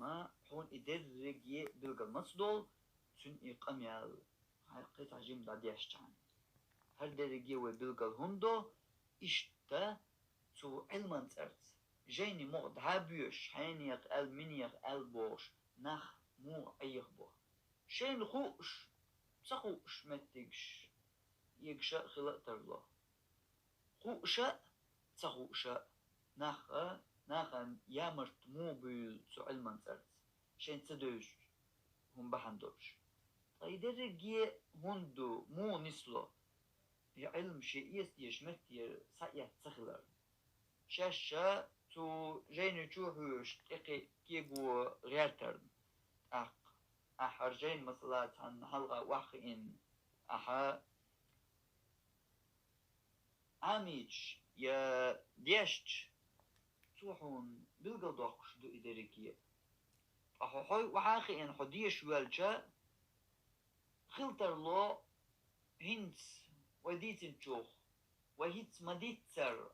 أما حون إدرجي بلغ المصدول سن إقاميال هاي قطع جيم داديش جان هل درجي وبلغ الهندو إشتا تو علمان ترت جيني مغد هابيوش حينيق منيق بوش نخ مو أيخبو شين خوش سخوش متجش يكشا خلق ترلو خوشا سخوشا نخ يامرت مو بسو علمان ترت شين تدوش هم بحندوش طيدرجي هندو مو نسلو علم شيء يشمت سايا تخلر شاشة تو جين تشوفوش تقي كيبو غيرتر أحرجين مثلا عن حلقة واحد عاميش يا ديشت توحون بالقضاء شدو إداريكية أحوحي وحاخي إن حديش والجا خلتر لو هنس وديت الجوخ وهيت مديت سر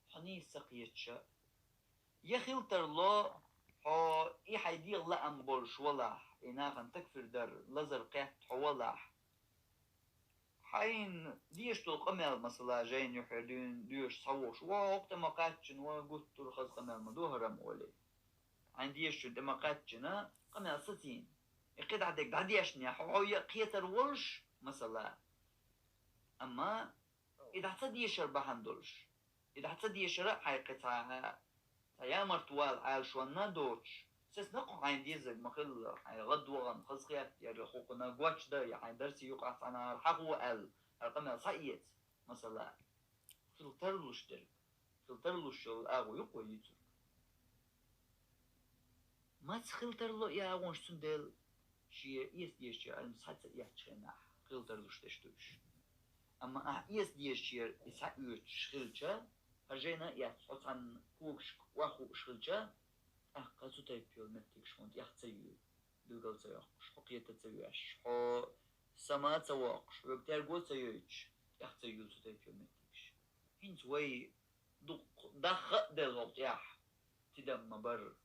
حني سقيتشا يا خلتر لو حو إي حيدير لأم بولش ولاح إناغن تكفر در لزر قيت حولاح حين ديش تلقمل مثلا جين يحردين ديش صوش وقت ما قاتشن وقلت تلخص قمل مدوهرم ولي عن ديش دما قاتشنا قمل ستين يقيد عدك دعديشني حوية قيتر ولش مثلا أما إذا حتديشر بحندلش إذا حتديشر حيقتها يا مرتوال عال شوانا دوش سيس نقو عين ديزك مخل غدوغن خزقيات يا خوقنا قواتش دا يعني درسي يقعت أنا الحقو القمة صعيت مثلا فلترلوش درك فلترلوش الأغو يقوى يتر ما تخلترلو يا أغوش سندل شيء يسديش علم صحت يحتشنح خلترلوش تشتوش أما يسديش يسعيوش خلتشا هرجينا يحتحط عن كوكش واخو شخلتشا قاسو تايبيو متك شوند يحتسيو دلقل تسيوقش حقية تسيوش حو سما تسيوقش وقتار قول تسيوش يحتسيو تايبيو متكش هنت وي دخ دلغط يح تدم مبر